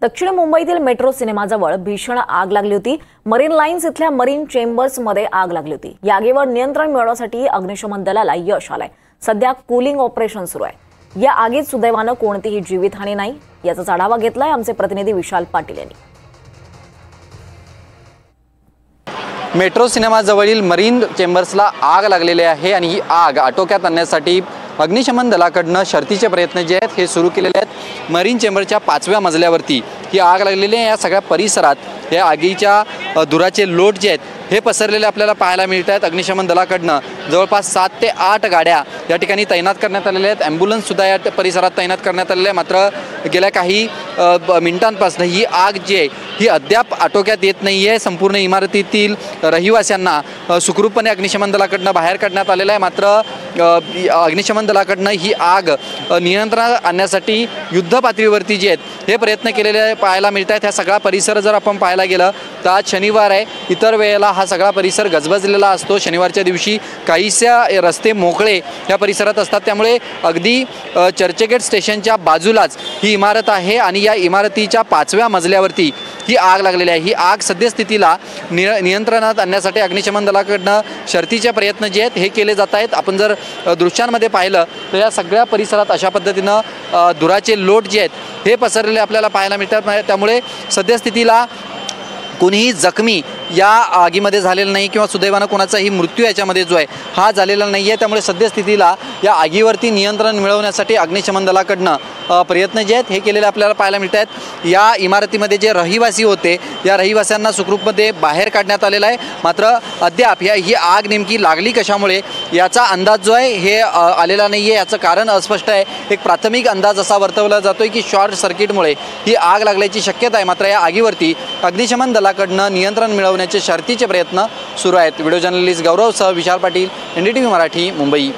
दक्षिण मुंबईतील मेट्रो सिनेमाजवळ भीषण आग लागली होती। मरीन लाईन्स इथल्या मरीन चेंबर्समध्ये आग लागली होती। या आगीवर नियंत्रण मिळवण्यासाठी अग्निशमन दलाला यश आलंय। सध्या कूलिंग ऑपरेशन सुरू आहे। या आगीत सुदैवानं कोणतीही जीवितहानी नाही। याचा आढावा घेतलाय आमचे प्रतिनिधी विशाल पाटील यांनी। मेट्रो सिनेमाजवळील मरीन चेंबर्सला आग लागलेली आहे आणि ही आग आटोक्यात आणण्यासाठी अग्निशमन दलाकडून शर्थीचे प्रयत्न जे आहेत हे सुरू केलेले आहेत। मरीन चेंबरच्या 5व्या मजल्यावरती ही आग लागलेली आहे। या सगळ्या परिसरात या आगीच्या धुराचे लोट जे आहेत हे पसरलेले आपल्याला पाहायला मिळत आहेत। अग्निशमन दलाकडून जवळपास 7 ते 8 गाड्या या ठिकाणी तैनात करण्यात आलेल्या आहेत। ॲम्ब्युलन्स सुद्धा या परिसरात तैनात करण्यात आलेले आहे। मात्र गेल्या काही मिनिटांपासून ही आग जी आहे ही अद्याप आटोक्यात येत नाही आहे। संपूर्ण इमारतीतील रहिवाशांना सुखरूपपणे अग्निशमन दलाकडून बाहेर काढण्यात आलेलं आहे। मात्र अग्निशमन दलाकडून ही आग नियंत्रणात आणण्यासाठी युद्ध पातळीवरती जे आहेत हे प्रयत्न केलेले पाहायला मिळत आहेत। हा सगळा परिसर जर आपण पाहायला गेलं तर आज शनिवार आहे। इतर वेळेला हा सगळा परिसर गजबजलेला असतो। शनिवारच्या दिवशी काहीशा रस्ते मोकळे या परिसरात असतात। त्यामुळे अगदी चर्चगेट स्टेशनच्या बाजूलाच ही इमारत आहे आणि या इमारतीच्या 5व्या मजल्यावरती ही आग लागलेली आहे। ही आग सद्यस्थितीला नियंत्रणात आणण्यासाठी अग्निशमन दलाकडून शर्थीचे प्रयत्न जे आहेत हे केले जात आहेत। आपण जर दृश्यांमध्ये पाहिलं तर या सगळ्या परिसरात अशा पद्धतीनं धुराचे लोट जे आहेत हे पसरलेले आपल्याला पाहायला मिळतात। त्यामुळे सद्यस्थितीला कोणीही जखमी या आगीमध्ये झालेलं नाही किंवा सुदैवानं कोणाचाही मृत्यू याच्यामध्ये जो आहे हा झालेला नाही आहे। त्यामुळे सद्यस्थितीला या आगीवरती नियंत्रण मिळवण्यासाठी अग्निशमन दलाकडनं प्रयत्न जे आहेत हे केलेले आपल्याला पाहायला मिळत आहेत। या इमारतीमध्ये जे रहिवासी होते या रहिवाशांना सुखरूपमध्ये बाहेर काढण्यात आलेलं आहे। मात्र अद्याप ही आग नेमकी लागली कशामुळे याचा अंदाज जो आहे हे आलेला नाही आहे। याचं कारण अस्पष्ट आहे। एक प्राथमिक अंदाज असा वर्तवला जातोय की शॉर्ट सर्किटमुळे ही आग लागल्याची शक्यता आहे। मात्र या आगीवरती अग्निशमन दलाकडनं नियंत्रण मिळवण्याचे शर्थीचे प्रयत्न सुरू आहेत। Video journalist गौरवसह Vishal Patil, NDTV Marathi, Mumbai.